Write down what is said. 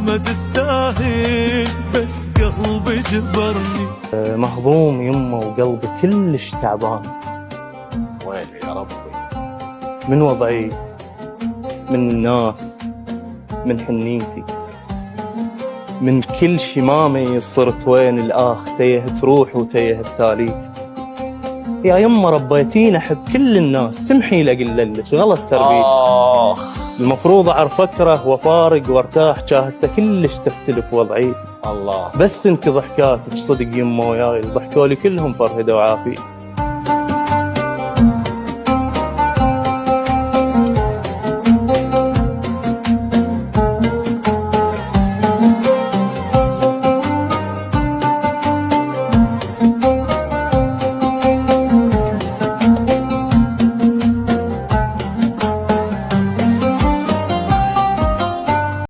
ما تستاهل بس قلبي جبرني. مهضوم يمه وقلبي كلش تعبان. ويلي يا ربي، من وضعي، من الناس، من حنيتي، من كل شي ما ميز صرت وين الآخ. تيه تروح وتيه بتاليت. يا يمه ربيتيني أحب كل الناس، سمحي لي أقللك غلط تربيتي. المفروض أعرف أكره وأفارق وارتاح، جا هسه كلش تختلف وضعيتي. الله، بس انت ضحكاتك صدق يمه وياي ضحكولي كلهم فرهدة وعافيتي.